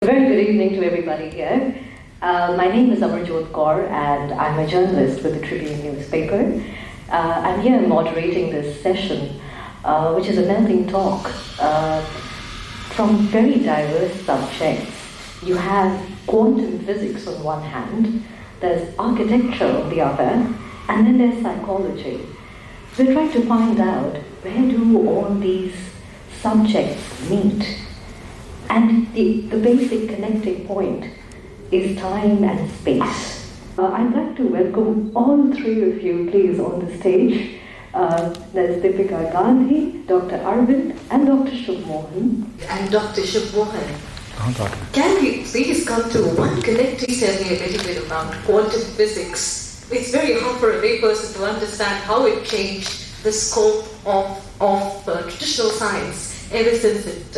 Very good evening to everybody here. My name is Amarjot Kaur and I'm a journalist with the Tribune newspaper. I'm here moderating this session, which is a melting talk from very diverse subjects. You have quantum physics on one hand, there's architecture on the other, and then there's psychology. We're trying to find out where do all these subjects meet. And the basic connecting point is time and space. I'd like to welcome all three of you, please, on the stage. There's Deepika Gandhi, Dr. Arvind, and Dr. Shubmohan. And Dr. Shubmohan, can we please come to one connecting, tell me a little bit about quantum physics? It's very hard for a layperson to understand how it changed the scope of traditional science ever since it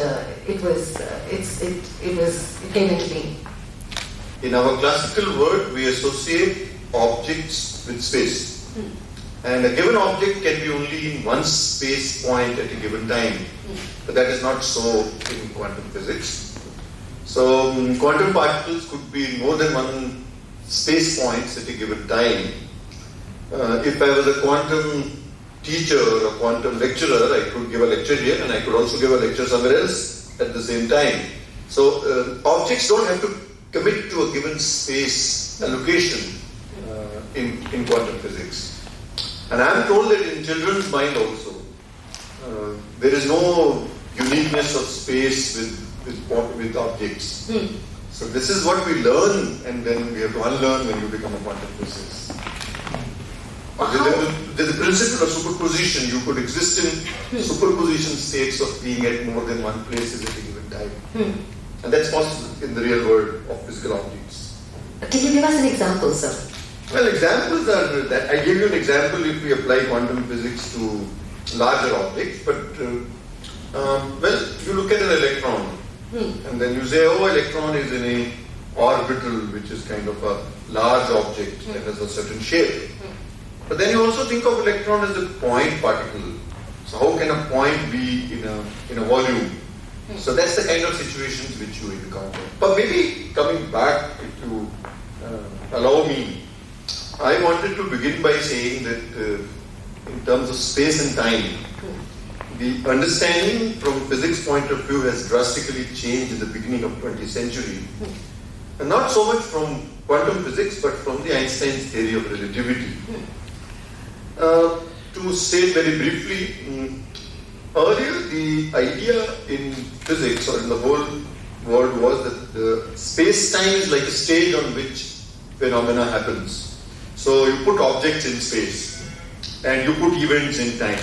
came into being. In our classical world, we associate objects with space. And a given object can be only in one space point at a given time. But that is not so in quantum physics. So quantum particles could be in more than one space points at a given time. If I was a quantum teacher or a quantum lecturer, I could give a lecture here and I could also give a lecture somewhere else at the same time. So objects don't have to commit to a given space allocation in quantum physics. And I am told that in children's mind also, there is no uniqueness of space with objects. So this is what we learn, and then we have to unlearn when you become a quantum physicist. There's a principle of superposition. You could exist in superposition states of being at more than one place at a given time. And that's possible in the real world of physical objects. Can you give us an example, sir? Well, examples are that. I give you an example if we apply quantum physics to larger objects, but well, you look at an electron, and then you say, oh, electron is in a orbital, which is kind of a large object that has a certain shape. But then you also think of electron as a point particle. So how can a point be in a volume? So that's the kind of situations which you encounter. But maybe coming back, if you allow me, I wanted to begin by saying that in terms of space and time, the understanding from physics point of view has drastically changed in the beginning of 20th century. And not so much from quantum physics, but from the Einstein's theory of relativity. To state very briefly, earlier the idea in physics or in the whole world was that the space-time is like a stage on which phenomena happens. So you put objects in space and you put events in time.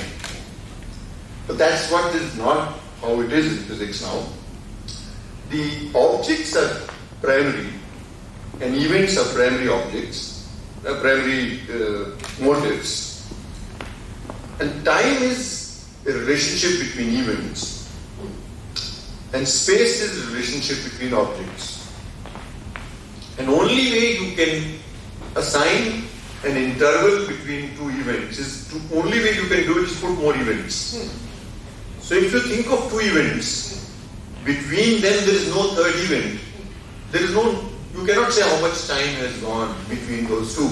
But that's what is not how it is in physics now. The objects are primary and events are primary objects, primary motives. And time is a relationship between events, and space is a relationship between objects. And only way you can assign an interval between two events is only way you can do it is put more events. So if you think of two events, between them there is no third event. You cannot say how much time has gone between those two.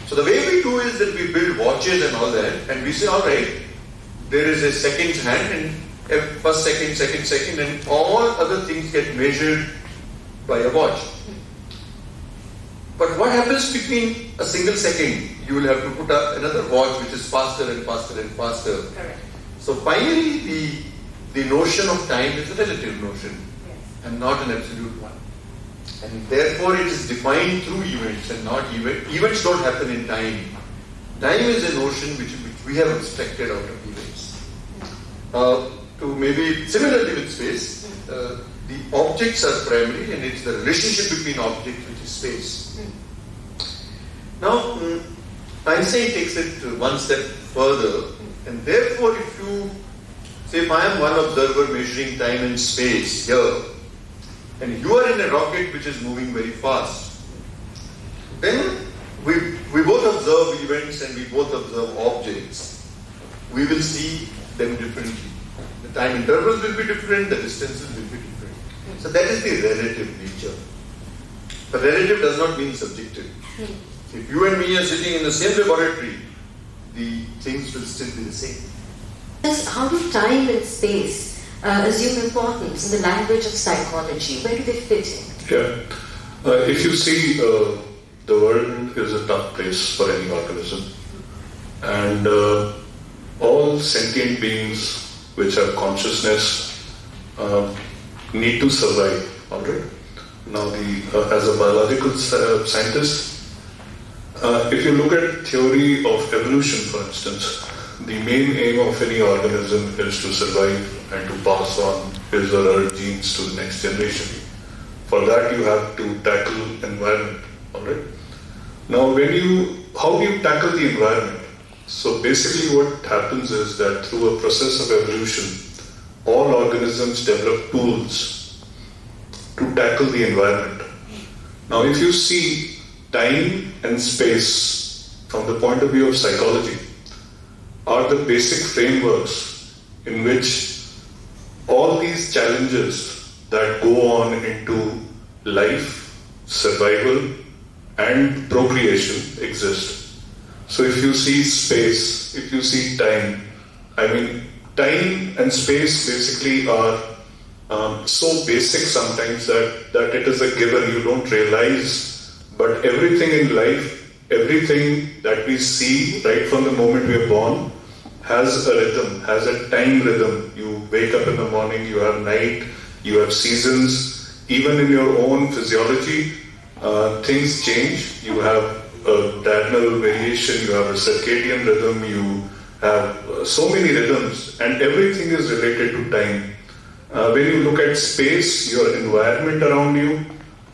So the way we do is that we build watches and all that, and we say, all right, there is a second's hand, and first second, and all other things get measured by a watch. But what happens between a single second? You will have to put up another watch which is faster and faster and faster. Correct. So finally, the notion of time is a relative notion, and not an absolute one. And therefore it is defined through events and not events. Events don't happen in time. Time is a notion which we have abstracted out of events. To maybe similarly with space, the objects are primary and it's the relationship between objects which is space. Now, Einstein takes it one step further, and therefore if I am one observer measuring time and space here, and you are in a rocket which is moving very fast, then we both observe events and we both observe objects. We will see them differently. The time intervals will be different, the distances will be different. So that is the relative nature. The relative does not mean subjective. If you and me are sitting in the same laboratory, the things will still be the same. Yes, how do time and space assume importance in the language of psychology? Where do they fit in? Yeah. If you see, the world is a tough place for any organism. And all sentient beings which have consciousness need to survive. Alright? Now, as a biological scientist, if you look at theory of evolution, for instance, the main aim of any organism is to survive and to pass on his or her genes to the next generation. For that, you have to tackle environment. Alright? Now, how do you tackle the environment? So basically, what happens is that through a process of evolution, all organisms develop tools to tackle the environment. Now, if you see time and space from the point of view of psychology, are the basic frameworks in which all these challenges that go on into life, survival, and procreation exist. So if you see space, if you see time, time and space basically are so basic sometimes that it is a given, you don't realize. But everything in life, everything that we see right from the moment we are born has a rhythm, has a time rhythm. You wake up in the morning, you have night, you have seasons. Even in your own physiology, things change. You have a diurnal variation, you have a circadian rhythm, you have so many rhythms, and everything is related to time. When you look at space, your environment around you,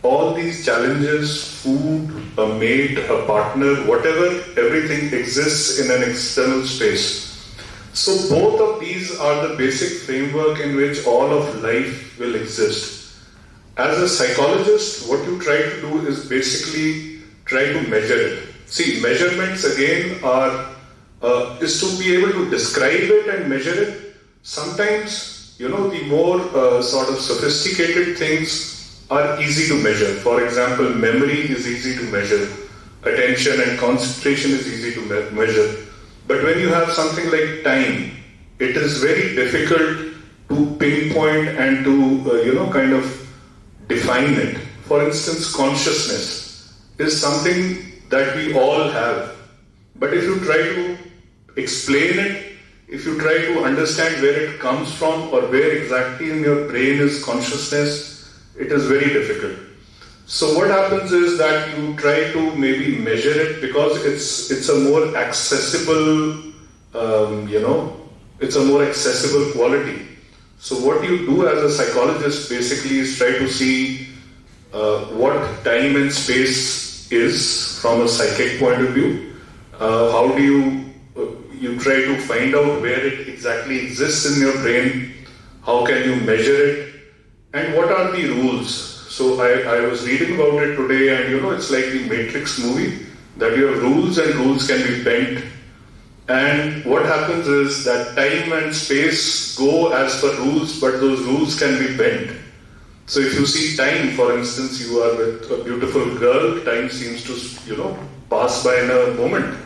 all these challenges, food, a mate, a partner, whatever, everything exists in an external space. So both of these are the basic framework in which all of life will exist. As a psychologist, what you try to do is basically try to measure it. See, measurements again is to be able to describe it and measure it. Sometimes, the more sort of sophisticated things are easy to measure. For example, memory is easy to measure. Attention and concentration is easy to measure. But when you have something like time, it is very difficult to pinpoint and to, kind of define it. For instance, consciousness is something that we all have. But if you try to explain it, if you try to understand where it comes from or where exactly in your brain is consciousness, it is very difficult. So what happens is that you try to maybe measure it because it's a more accessible, it's a more accessible quality. So what you do as a psychologist basically is try to see what time and space is from a psychic point of view. How do you try to find out where it exactly exists in your brain? How can you measure it? And what are the rules? So I was reading about it today, and it's like the Matrix movie, that you have rules and rules can be bent. And what happens is that time and space go as per rules, but those rules can be bent. So if you see time, for instance, you are with a beautiful girl, time seems to, pass by in a moment.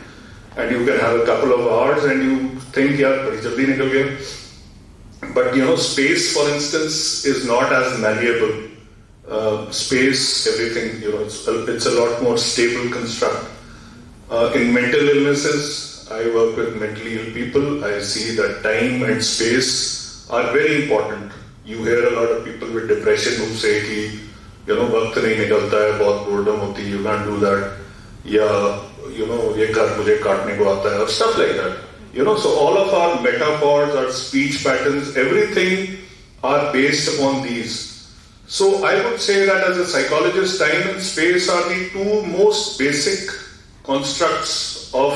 And you can have a couple of hours and you think, yeah, badi jaldi nikal gaya. But space, for instance, is not as malleable. Space, everything, it's a lot more stable construct. In mental illnesses, I work with mentally ill people. I see that time and space are very important. You hear a lot of people with depression who say ki, वक्त नहीं निकलता है, बहुत boredom होती है, you can't do that. या, ये घर मुझे काटने को आता है, or stuff like that. So all of our metaphors, our speech patterns, everything are based upon these. So I would say that as a psychologist, time and space are the two most basic constructs of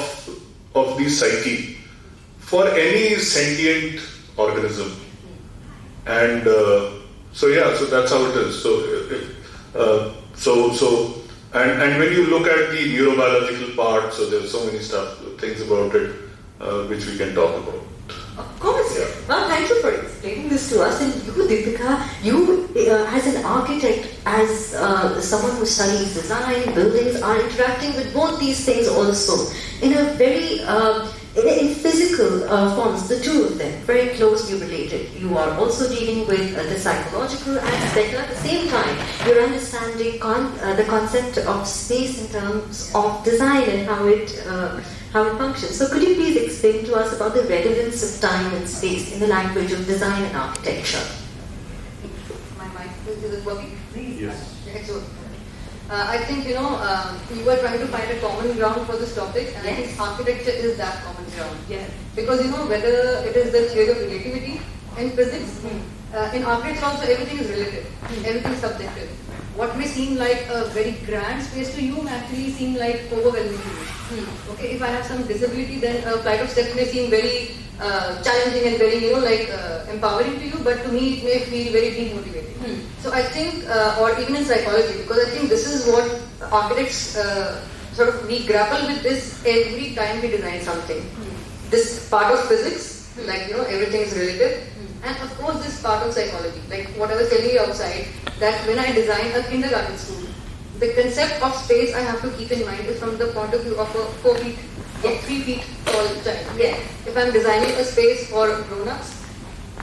the psyche for any sentient organism. And so that's how it is. And when you look at the neurobiological part, so there's so many things about it which we can talk about. Of course. Yeah. Well, thank you for explaining this to us. And you, Deepika, you as an architect, as someone who studies design, buildings, are interacting with both these things also in a very in physical forms, the two of them, very closely related. You are also dealing with the psychological aspect. At the same time, you're understanding the concept of space in terms of design and how it functions. So could you please explain to us about the relevance of time and space in the language of design and architecture? My mic, is it working? Yes. Okay, so, I think, you were trying to find a common ground for this topic, and I think architecture is that common ground. Yes. Because, whether it is the theory of relativity in physics, in architecture also everything is relative, everything is subjective. What may seem like a very grand space to you may actually seem like overwhelming to you. Okay, if I have some disability, then a flight of steps may seem very challenging and very, empowering to you, but to me it may feel very demotivating. So I think, or even in psychology, because I think this is what architects we grapple with this every time we design something. This part of physics, everything is relative. And of course this part of psychology, like what I was telling you outside, that when I design a kindergarten school, the concept of space I have to keep in mind is from the point of view of a 4 feet or 3 feet tall child. Yes. If I'm designing a space for grown-ups,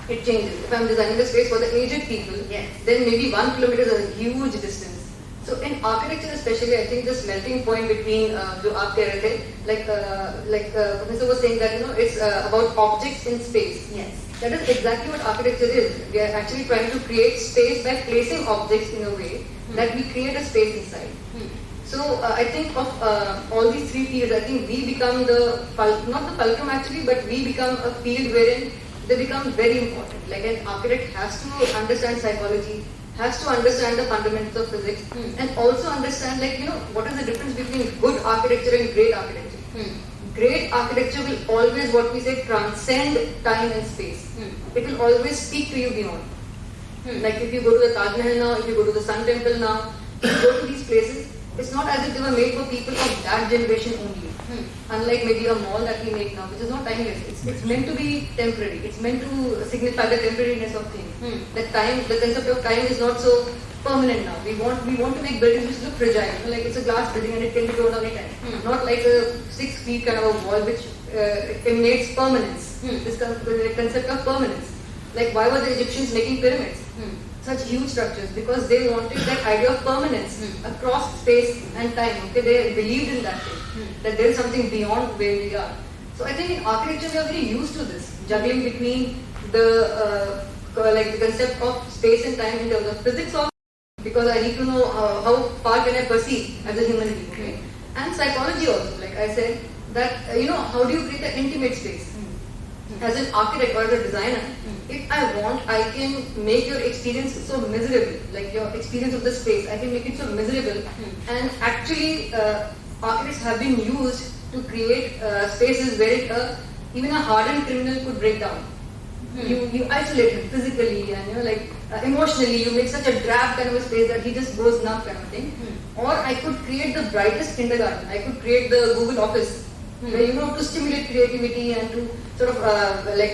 it changes. If I'm designing a space for the aged people, Yes. then maybe 1 kilometer is a huge distance. So in architecture especially, I think this melting point between जो आप कह रहे थे, like Professor was saying that it's about objects in space. Yes. That is exactly what architecture is. We are actually trying to create space by placing objects in a way that we create a space inside. So I think of all these three fields, I think we become not the fulcrum actually, but we become a field wherein they become very important. Like an architect has to understand psychology, has to understand the fundamentals of physics, and also understand what is the difference between good architecture and great architecture. Great architecture will always, what we say, transcend time and space. It will always speak to you beyond. Like if you go to the Taj Mahal now, if you go to the Sun Temple now, if you go to these places, it's not as if they were made for people of that generation only. Unlike maybe a mall that we make now, which is not timeless. It's meant to be temporary. It's meant to signify the temporariness of things. That time, the concept of time is not so permanent now. We want to make buildings which look fragile. Like it's a glass building and it can be torn down anytime. Not like a 6 feet kind of a wall which emanates permanence. This concept of permanence. Like why were the Egyptians making pyramids? Such huge structures, because they wanted that idea of permanence across space and time. Okay, they believed in that thing, that there is something beyond where we are. So I think in architecture we are very used to this juggling between the concept of space and time in terms of physics, also because I need to know how far can I perceive as a human being. Okay? And psychology also, like I said, that how do you create an intimate space? As an architect or as a designer, if I want, I can make your experience so miserable, like your experience of the space, I can make it so miserable. And actually, architects have been used to create spaces where even a hardened criminal could break down. You isolate him physically and emotionally, you make such a drab kind of a space that he just goes numb kind of thing. Or I could create the brightest kindergarten. I could create the Google Office, where to stimulate creativity and to sort of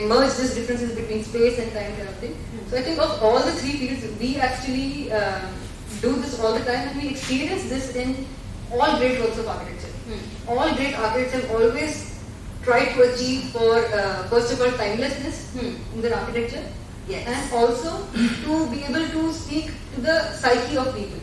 merge these differences between space and time kind of thing. So I think of all the three fields, we actually do this all the time, and we experience this in all great works of architecture. All great architects have always tried to achieve for first of all timelessness in their architecture. Yes. And also to be able to speak to the psyche of people.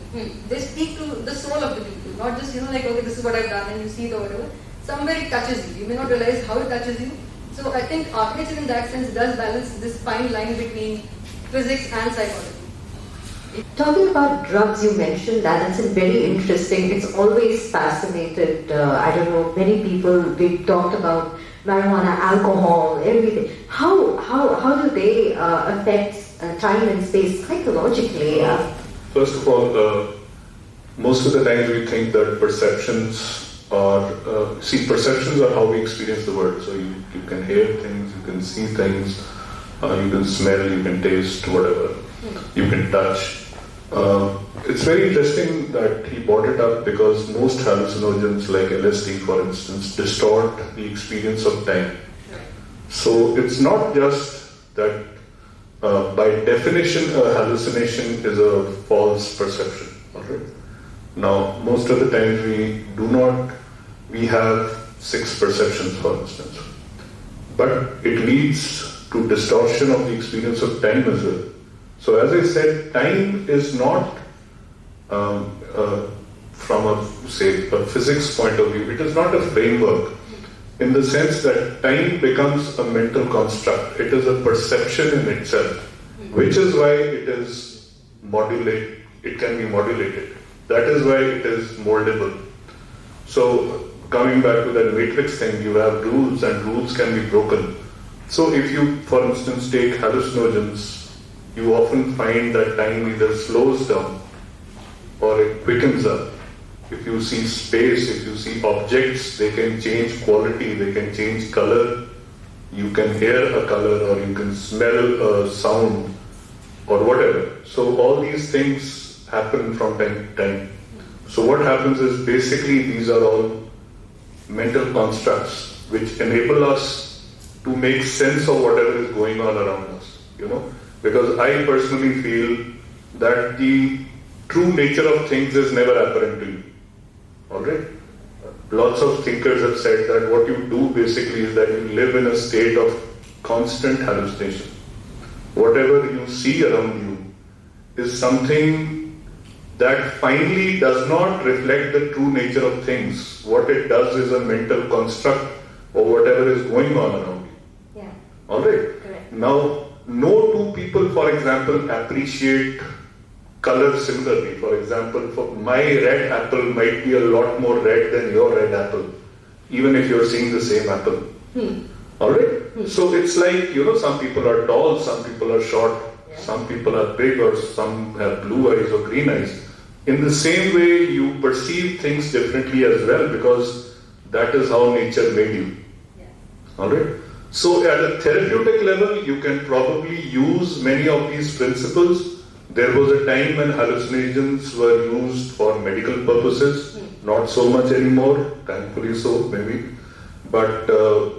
They speak to the soul of the people, not just okay, this is what I've done and you see it or whatever. Somewhere it touches you. You may not realize how it touches you. So I think architecture in that sense does balance this fine line between physics and psychology. Talking about drugs, you mentioned that. That's very interesting. It's always fascinated. I don't know, many people, we've talked about marijuana, alcohol, everything. How do they affect time and space psychologically? First of all, most of the times we think that perceptions are how we experience the world. So you can hear things, you can see things, you can smell, you can taste, whatever. You can touch. It's very interesting that he brought it up because most hallucinogens like LSD, for instance, distort the experience of time. So it's not just that by definition a hallucination is a false perception. Alright? Now, most of the times we have 6 perceptions, for instance, but it leads to distortion of the experience of time as well. So as I said, time is not from a physics point of view, it is not a framework in the sense that time becomes a mental construct. It is a perception in itself, which is why it can be modulated. That is why it is moldable. So coming back to that matrix thing, you have rules and rules can be broken. So if you, for instance, take hallucinogens, you often find that time either slows down or it quickens up. If you see space, if you see objects, they can change quality, they can change color. You can hear a color or you can smell a sound or whatever. So all these things happen from time to time. So what happens is basically these are all mental constructs which enable us to make sense of whatever is going on around us, because I personally feel that the true nature of things is never apparent to you. Alright? Lots of thinkers have said that what you do basically is that you live in a state of constant hallucination. Whatever you see around you is something that finally does not reflect the true nature of things. What it does is a mental construct of whatever is going on around you. Yeah. Alright? Correct. Now, no two people, for example, appreciate color similarly. For example, for my red apple might be a lot more red than your red apple, even if you're seeing the same apple. Alright? So it's like, some people are tall, some people are short, some people are big, or some have blue eyes or green eyes. In the same way, you perceive things differently as well, because that is how nature made you. Alright? So at a therapeutic level, you can probably use many of these principles. There was a time when hallucinogens were used for medical purposes, not so much anymore, thankfully so, maybe. But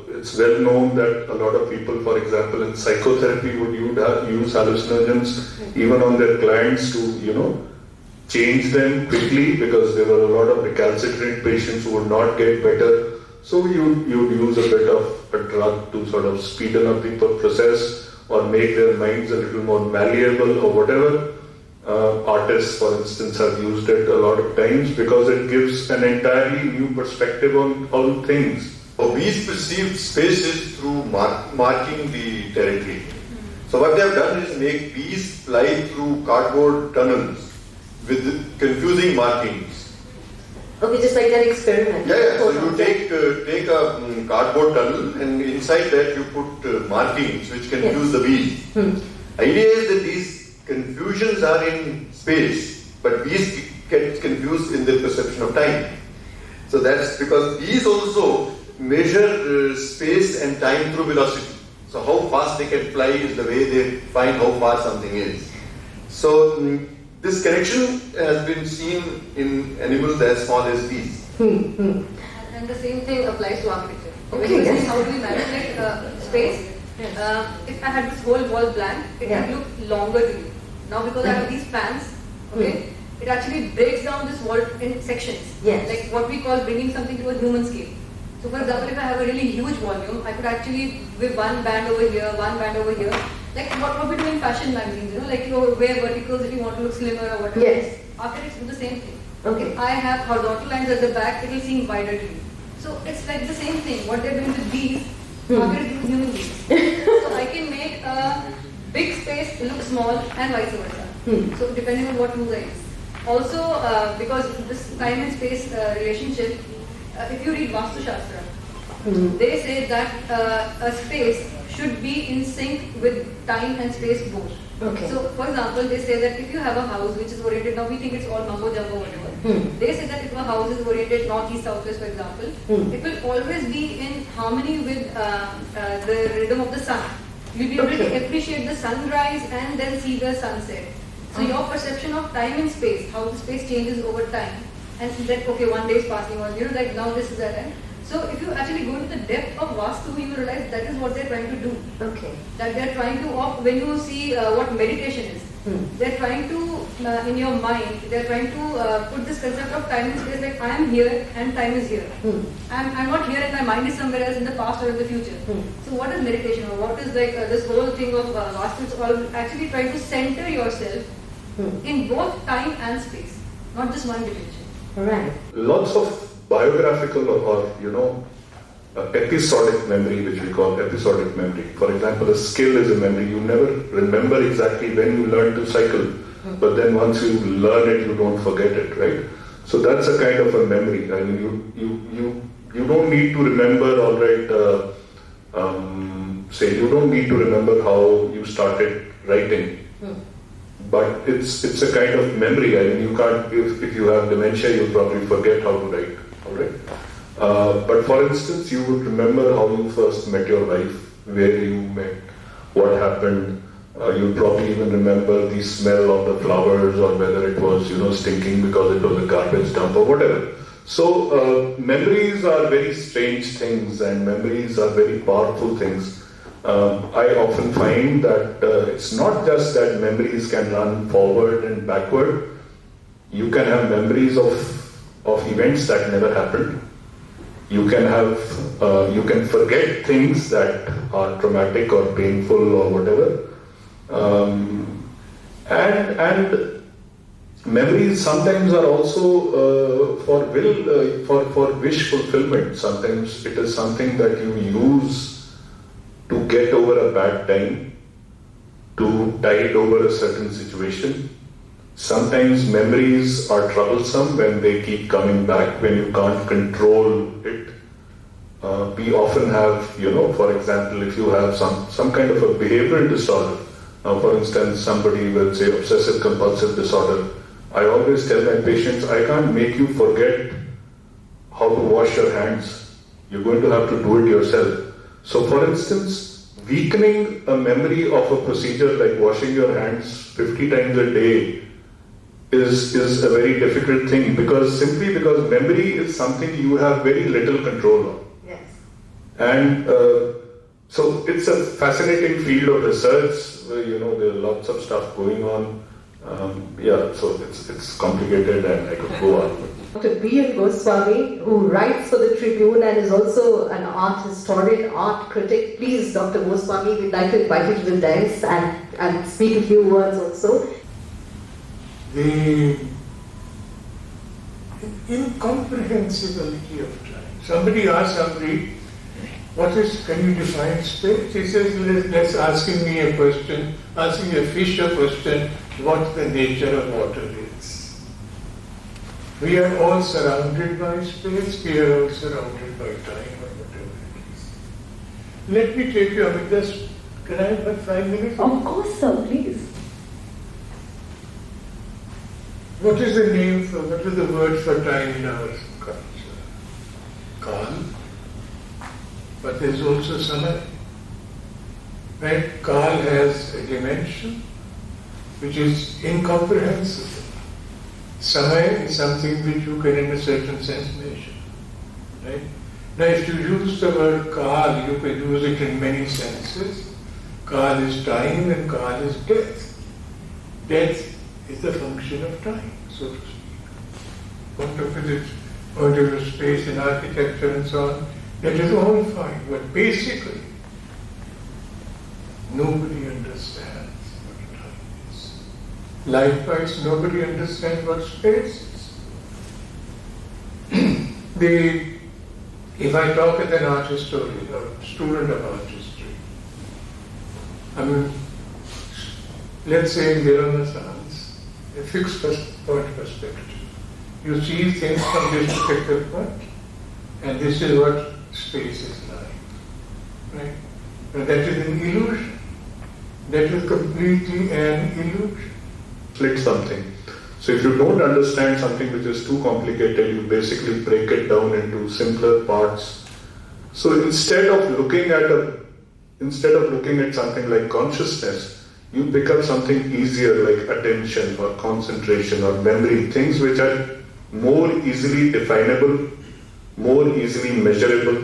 it's well known that a lot of people, for example, in psychotherapy would use hallucinogens even on their clients to, change them quickly, because there were a lot of recalcitrant patients who would not get better. So you'd use a bit of a drug to sort of speeden up the process or make their minds a little more malleable or whatever. Artists, for instance, have used it a lot of times because it gives an entirely new perspective on all things. Bees perceive spaces through marking the territory. So what they have done is make bees fly through cardboard tunnels with confusing markings. Okay, just like that experiment. Yeah. So you take a cardboard tunnel, and inside that you put markings which confuse the bees. Idea is that these confusions are in space, but bees get confused in their perception of time. So that's because bees also measure space and time through velocity. So how fast they can fly is the way they find how far something is. So this connection has been seen in animals as small as bees. And the same thing applies to architecture. Okay, yes. How do we manipulate space? If I had this whole wall blank, it would look longer to you. Now because I have these fans, it actually breaks down this wall in sections. Yes. Like what we call bringing something to a human scale. So for example, if I have a really huge volume, I could actually with one band over here, one band over here. Like what we do in fashion magazines, like you wear verticals if you want to look slimmer or whatever. Yes. Architects do the same thing. Okay. I have horizontal lines at the back, it will seem wider to you. So it's like the same thing. What they're doing with bees, architects do with human beings. So I can make a big space look small and vice versa. So depending on what tool I use. Also, because this time and space relationship, if you read Vastu Shastra, they say that a space should be in sync with time and space both. Okay. So, for example, they say that if you have a house which is oriented, now we think it's all mumbo jumbo, whatever. They say that if a house is oriented northeast, southwest, for example, it will always be in harmony with the rhythm of the sun. You'll be able to appreciate the sunrise and then see the sunset. So your perception of time and space, how the space changes over time, and that one day is passing on, like now this is that, So if you actually go to the depth of Vastu, you realize that is what they're trying to do. Okay. That they're trying to, when you see what meditation is, they're trying to, in your mind, they're trying to put this concept of time and space, like I am here and time is here. I'm not here and my mind is somewhere else in the past or in the future. So what is meditation, or what is like this whole thing of Vastu? It's all actually trying to center yourself in both time and space, not just one dimension. Right. Lots of biographical or episodic memory, which we call episodic memory. For example, a skill is a memory. You never remember exactly when you learn to cycle, but then once you learn it, you don't forget it, right? So that's a kind of a memory. I mean, you don't need to remember, all right, say you don't need to remember how you started writing. But it's a kind of memory. I mean, you can't, if you have dementia, you'll probably forget how to write, all right? But for instance, you would remember how you first met your wife, where you met, what happened. You'd probably even remember the smell of the flowers, or whether it was, stinking because it was a garbage dump or whatever. So memories are very strange things, and memories are very powerful things. I often find that it's not just that memories can run forward and backward. You can have memories of events that never happened. You can have, you can forget things that are traumatic or painful or whatever. And memories sometimes are also for wish fulfillment. Sometimes it is something that you use to get over a bad time, to tide over a certain situation. Sometimes memories are troublesome when they keep coming back, when you can't control it. We often have, for example, if you have some kind of a behavioral disorder, for instance, somebody with, say, obsessive compulsive disorder, I always tell my patients, I can't make you forget how to wash your hands. You're going to have to do it yourself. So, for instance, weakening a memory of a procedure like washing your hands 50 times a day is a very difficult thing, simply because memory is something you have very little control on. Yes. And so it's a fascinating field of research where, there are lots of stuff going on. So it's complicated and I could go on. Dr. B.L. Goswami, who writes for the Tribune and is also an art historian, art critic. Please, Dr. Goswami, we'd like to invite you to the dais and speak a few words also. The incomprehensibility of time. Somebody asked somebody, can you define space? He says, let's asking me a question, asking a fish a question, what the nature of water is. We are all surrounded by space, we are all surrounded by time or whatever it is. Let me take you, can I have about 5 minutes? Of course, sir, please. What is the word for time in our culture? Kal. But there is also Samay. Right? Kal has a dimension which is incomprehensible. Samay is something which you can in a certain sense measure. Right? Now if you use the word Kal, you can use it in many senses. Kal is time and Kal is death. Death is the function of time, so to speak. Point of physics, point of space and architecture and so on, that is all fine, but basically, nobody understands what time is. Likewise, nobody understands what space is. If I talk as an art historian or student of art history, let's say in the Renaissance, a fixed point perspective. You see things from this particular point, and this is what space is like. Right? But that is an illusion. That is completely an illusion. Split something. So if you don't understand something which is too complicated, you basically break it down into simpler parts. So instead of looking at something like consciousness, you pick up something easier like attention or concentration or memory, things which are more easily definable more easily measurable.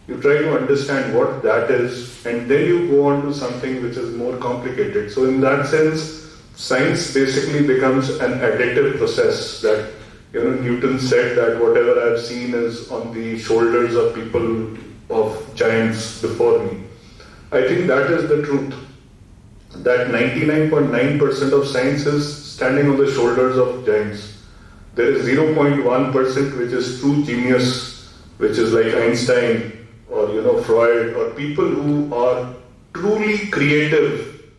You try to understand what that is, and then you go on to something which is more complicated. So in that sense, science basically becomes an additive process that, Newton said that whatever I've seen is on the shoulders of people, of giants before me. I think that is the truth. That 99.9% of science is standing on the shoulders of giants. There is 0.1% which is true genius, which is like Einstein or Freud, or people who are truly creative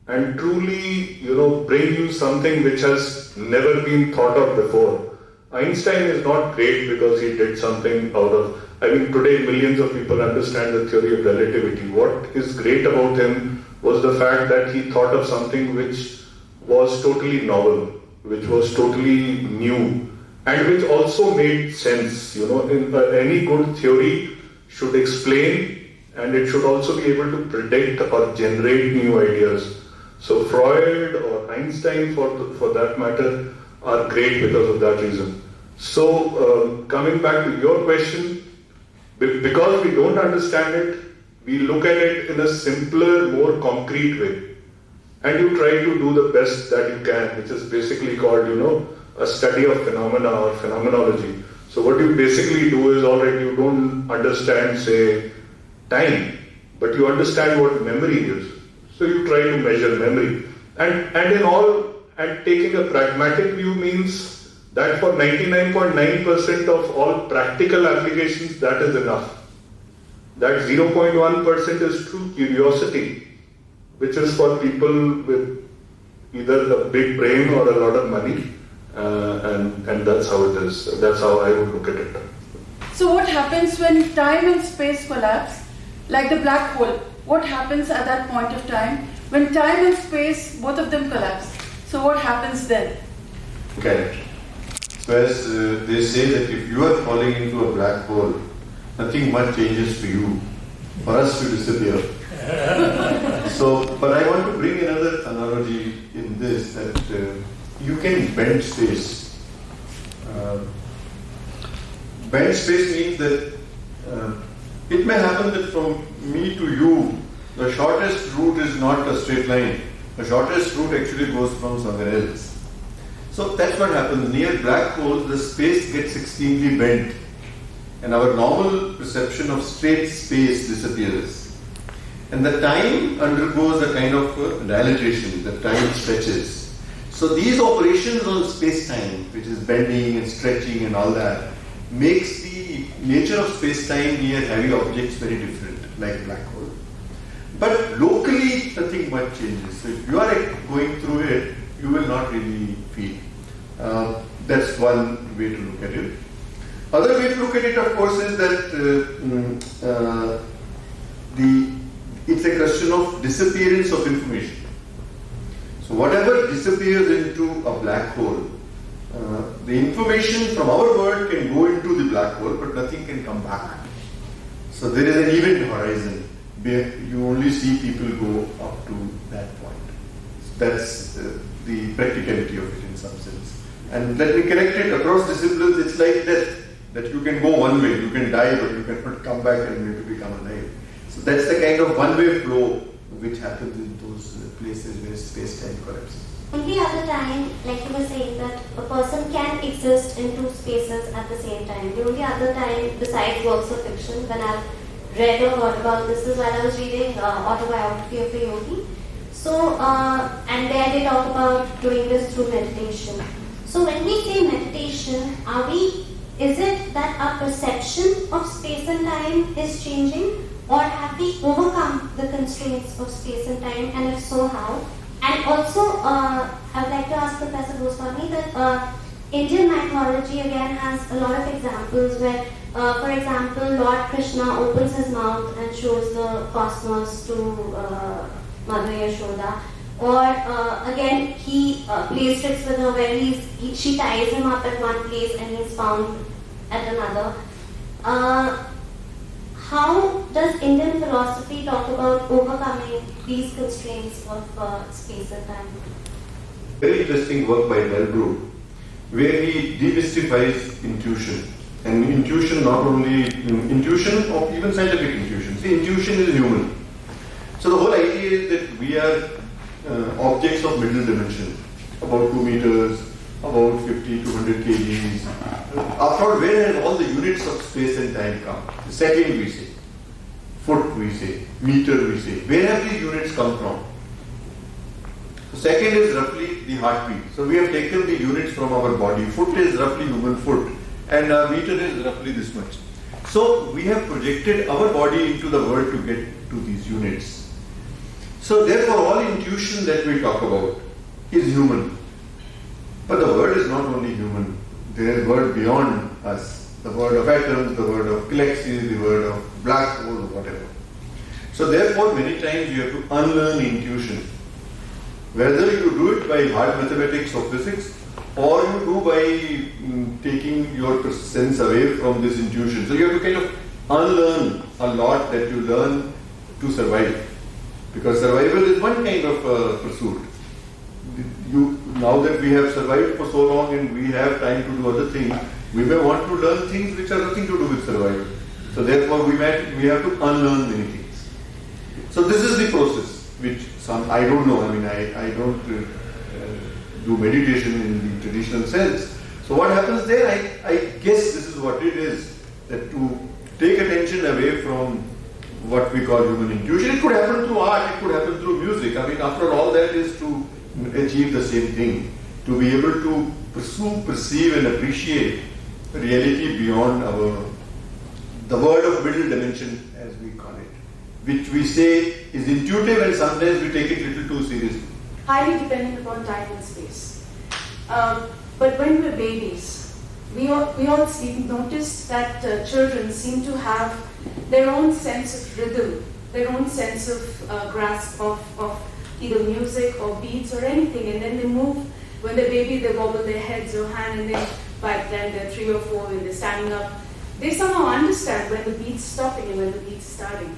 and truly bring you something which has never been thought of before. Einstein is not great because he did something today millions of people understand the theory of relativity. What is great about him was the fact that he thought of something which was totally novel, which was totally new, and which also made sense. Any good theory should explain, and it should also be able to predict or generate new ideas. So Freud or Einstein, for that matter, are great because of that reason. So coming back to your question, because we don't understand it, we look at it in a simpler, more concrete way. And you try to do the best that you can, which is basically called, a study of phenomena or phenomenology. So what you basically do is, you don't understand, say, time, but you understand what memory is. So you try to measure memory. And taking a pragmatic view means that for 99.9% of all practical applications, that is enough. That 0.1% is true curiosity, which is for people with either a big brain or a lot of money. And that's how it is. That's how I would look at it. So what happens when time and space collapse, like the black hole? What happens at that point of time when time and space, both of them collapse? So what happens then? Correct. So as they say that if you are falling into a black hole, nothing much changes for you. For us to disappear. But I want to bring another analogy in this, that you can bend space. Bend space means that it may happen that from me to you, the shortest route is not a straight line. The shortest route actually goes from somewhere else. So that's what happens. Near black holes, the space gets extremely bent. And our normal perception of straight space disappears. And the time undergoes a kind of dilatation, the time stretches. So these operations on space-time, which is bending and stretching and all that, makes the nature of space-time near heavy objects very different, like black hole. But locally, nothing much changes. So if you are going through it, you will not really feel. That's one way to look at it. Other way to look at it, of course, is that it's a question of disappearance of information. So whatever disappears into a black hole, the information from our world can go into the black hole, but nothing can come back. So there is an event horizon where you only see people go up to that point. So that's the practicality of it in some sense. And let me correct it, across disciplines it's like that you can go one way, you can die, but you cannot come back and maybe become alive. So that's the kind of one-way flow which happens in those places where space-time collapses. Only other time, like you were saying, that a person can exist in two spaces at the same time. The only other time, besides works of fiction, when I've read or heard about this is when I was reading Autobiography of a Yogi. So, and there they talk about doing this through meditation. So when we say meditation, is it that our perception of space and time is changing, or have we overcome the constraints of space and time, and if so, how? And also, I would like to ask Professor Goswami that Indian mythology again has a lot of examples where, for example, Lord Krishna opens his mouth and shows the cosmos to Mother Yashoda. Or again, he plays tricks with her where she ties him up at one place and he's found at another. How does Indian philosophy talk about overcoming these constraints of space and time? Very interesting work by Delbrück, where he demystifies intuition. And intuition, not only intuition or even scientific intuition. See, intuition is human. So the whole idea is that we are objects of middle dimension, about 2 meters, about 50 to 100 kgs. After all, where have all the units of space and time come? Second we say, foot we say, meter we say. Where have these units come from? So second is roughly the heartbeat. So we have taken the units from our body. Foot is roughly human foot, and our meter is roughly this much. So we have projected our body into the world to get to these units. So therefore all intuition that we talk about is human. But the world is not only human. There is a world beyond us. The world of atoms, the world of galaxies, the world of black holes, whatever. So therefore many times you have to unlearn intuition. Whether you do it by hard mathematics or physics, or you do by taking your sense away from this intuition. So you have to kind of unlearn a lot that you learn to survive. Because survival is one kind of pursuit. Now that we have survived for so long and we have time to do other things, we may want to learn things which have nothing to do with survival. So therefore we have to unlearn many things. So this is the process which I don't know, I don't do meditation in the traditional sense. So what happens there, I guess this is what it is, that to take attention away from what we call human intuition. It could happen through art, it could happen through music. After all that is to achieve the same thing, to be able to pursue, perceive and appreciate reality beyond the world of middle dimension, as we call it, which we say is intuitive and sometimes we take it a little too seriously. Highly dependent upon time and space. But when we're babies, we all noticed that children seem to have their own sense of rhythm, their own sense of grasp of either music or beats or anything, and then they move. When they're baby, they wobble their heads or hand, and then by the time they're 3 or 4 and they're standing up, they somehow understand when the beat's stopping and when the beat's starting.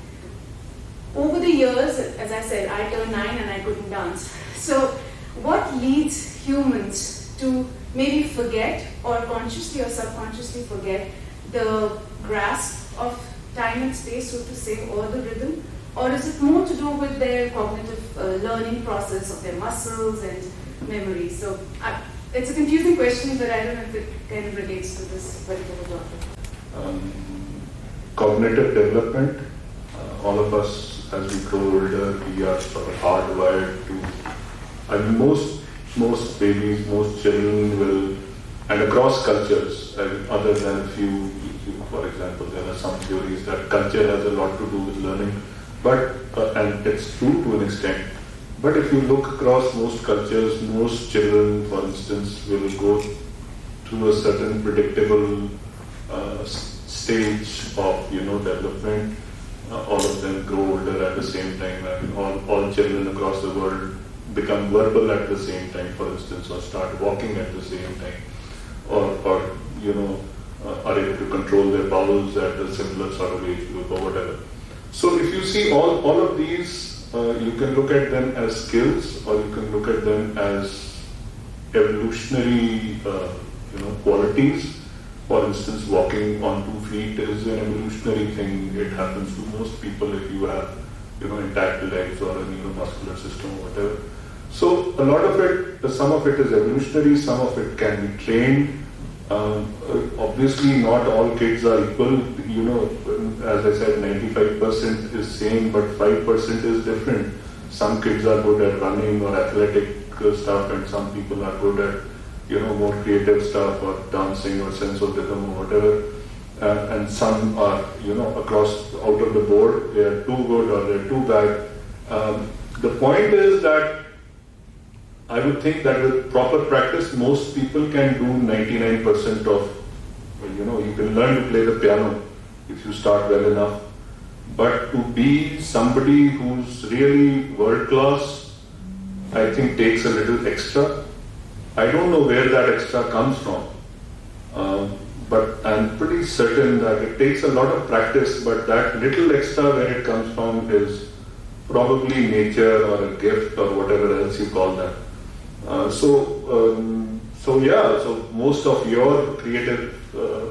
Over the years, as I said, I turned 9 and I couldn't dance. So what leads humans to maybe forget, or consciously or subconsciously forget, the grasp of time and space, so to say, or the rhythm? Or is it more to do with their cognitive learning process of their muscles and memory? So it's a confusing question, but I don't know if it kind of relates to this particular topic. Cognitive development, all of us, as we grow older, we are sort of hardwired to, most babies, most children will, and across cultures, other than a few, for example, there are some theories that culture has a lot to do with learning, but, and it's true to an extent, but if you look across most cultures, most children, for instance, will go through a certain predictable stage of, development. All of them grow older at the same time, and all children across the world become verbal at the same time, for instance, or start walking at the same time, or are able to control their bowels at a similar sort of age group or whatever. So if you see all of these, you can look at them as skills, or you can look at them as evolutionary qualities. For instance, walking on 2 feet is an evolutionary thing. It happens to most people if you have intact legs or a neuromuscular system or whatever. So a lot of it, some of it is evolutionary, some of it can be trained. Obviously not all kids are equal. As I said, 95% is same, but 5% is different. Some kids are good at running or athletic stuff, and some people are good at more creative stuff or dancing or sense of rhythm or whatever. And some are, across out of the board, they are too good or they're too bad. The point is that I would think that with proper practice, most people can do 99% of, you can learn to play the piano if you start well enough. But to be somebody who's really world class, I think takes a little extra. I don't know where that extra comes from, but I'm pretty certain that it takes a lot of practice, but that little extra where it comes from is probably nature or a gift or whatever else you call that. So most of your creative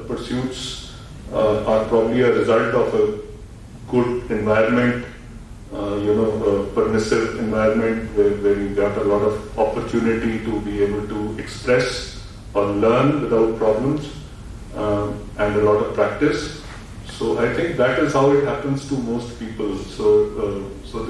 pursuits are probably a result of a good environment, a permissive environment where you got a lot of opportunity to be able to express or learn without problems, and a lot of practice. So I think that is how it happens to most people. So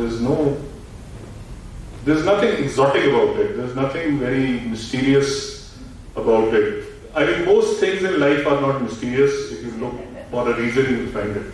there's nothing exotic about it. There's nothing very mysterious about it. I mean, most things in life are not mysterious. If you look for a reason, you will find it.